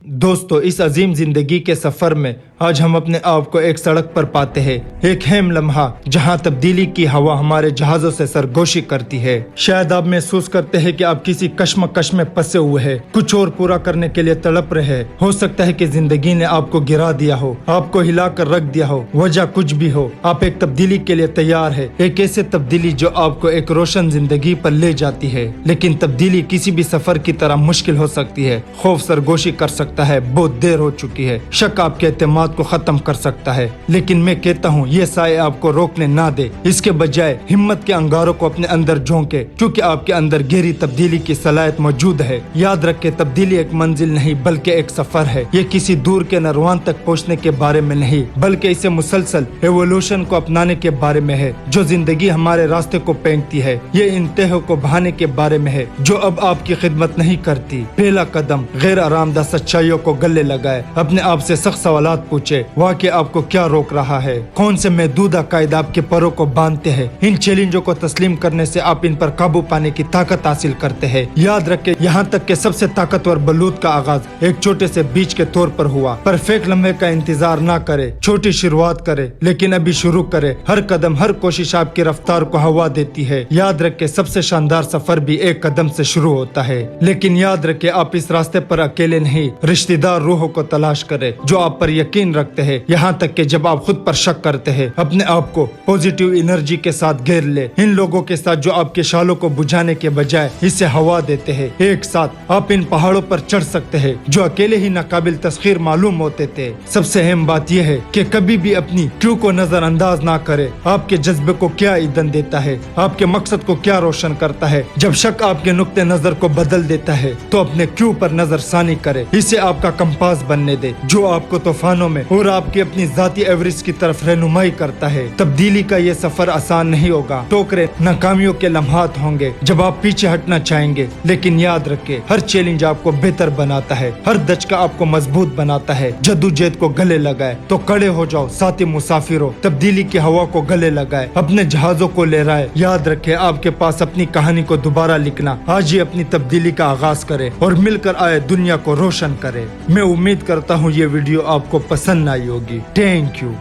दोस्तों, इस अजीम जिंदगी के सफर में आज हम अपने आप को एक सड़क पर पाते हैं, एक अहम लम्हा जहां तब्दीली की हवा हमारे जहाजों से सरगोशी करती है। शायद आप महसूस करते हैं कि आप किसी कश्मकश में फंसे हुए हैं, कुछ और पूरा करने के लिए तड़प रहे हैं। हो सकता है कि जिंदगी ने आपको गिरा दिया हो, आपको हिलाकर रख दिया हो, वजह कुछ भी हो, आप एक तब्दीली के लिए तैयार है। एक ऐसी तब्दीली जो आपको एक रोशन जिंदगी पर ले जाती है। लेकिन तब्दीली किसी भी सफर की तरह मुश्किल हो सकती है। खौफ सरगोशी कर सकता है, बहुत देर हो चुकी है। शक आपके एतमाद को खत्म कर सकता है। लेकिन मैं कहता हूँ ये साए आपको रोकने ना दे, इसके बजाय हिम्मत के अंगारों को अपने अंदर झोंके, क्योंकि आपके अंदर गहरी तब्दीली की सलाहियत मौजूद है। याद रखे, तब्दीली एक मंजिल नहीं बल्कि एक सफर है। ये किसी दूर के नरवान तक पहुँचने के बारे में नहीं, बल्कि इसे मुसलसल एवोल्यूशन को अपनाने के बारे में है, जो जिंदगी हमारे रास्ते को फेंकती है। ये इन तहों को बहाने के बारे में है जो अब आपकी खिदमत नहीं करती। पहला कदम, गैर आरामदा सच्चाइयों को गले लगाए। अपने आप से सख्त सवालात पूछे, वाकई आपको क्या रोक रहा है? कौन से महदूदा कायदे आपके परों को बांधते हैं? इन चैलेंजों को तस्लीम करने से आप इन पर काबू पाने की ताकत हासिल करते हैं। याद रखें, यहाँ तक के सबसे ताकतवर बलूत का आगाज एक छोटे से बीज के तौर पर हुआ। परफेक्ट लम्हे का इंतजार ना करे, छोटी शुरुआत करे, लेकिन अभी शुरू करे। हर कदम, हर कोशिश आपकी रफ्तार को हवा देती है। याद रखे, सबसे शानदार सफर भी एक कदम से शुरू होता है। लेकिन याद रखे, आप इस रास्ते पर अकेले नहीं, रिश्तेदार रूहों को तलाश करें जो आप पर यकीन रखते हैं। यहाँ तक कि जब आप खुद पर शक करते हैं, अपने आप को पॉजिटिव एनर्जी के साथ घेर ले। इन लोगों के साथ जो आपके शालों को बुझाने के बजाय इसे हवा देते हैं। एक साथ आप इन पहाड़ों पर चढ़ सकते हैं जो अकेले ही नाकाबिल तस्खीर मालूम होते थे। सबसे अहम बात यह है कि कभी भी अपनी क्यों को नजरअंदाज ना करे। आपके जज्बे को क्या ईंधन देता है, आपके मकसद को क्या रोशन करता है। जब शक आपके नुक्ते नजर को बदल देता है, तो अपने क्यों पर नजरसानी करे। इसे आपका कंपास बनने दे जो आपको तूफानों में और आपकी अपनी जाती एवरेज की तरफ रहनुमाई करता है। तब्दीली का ये सफर आसान नहीं होगा। टोकरे, नाकामियों के लम्हात होंगे जब आप पीछे हटना चाहेंगे। लेकिन याद रखे, हर चैलेंज आपको बेहतर बनाता है, हर दचका आपको मजबूत बनाता है। जद्दोजहद को गले लगाए तो कड़े हो जाओ साथी मुसाफिरों। तब्दीली की हवा को गले लगाए, अपने जहाजों को लहराए। याद रखे, आपके पास अपनी कहानी को दोबारा लिखना। आज ही अपनी तब्दीली का आगाज करे और मिलकर आए दुनिया को रोशन करे। मैं उम्मीद करता हूँ ये वीडियो आपको पसंद आई होगी। Thank you.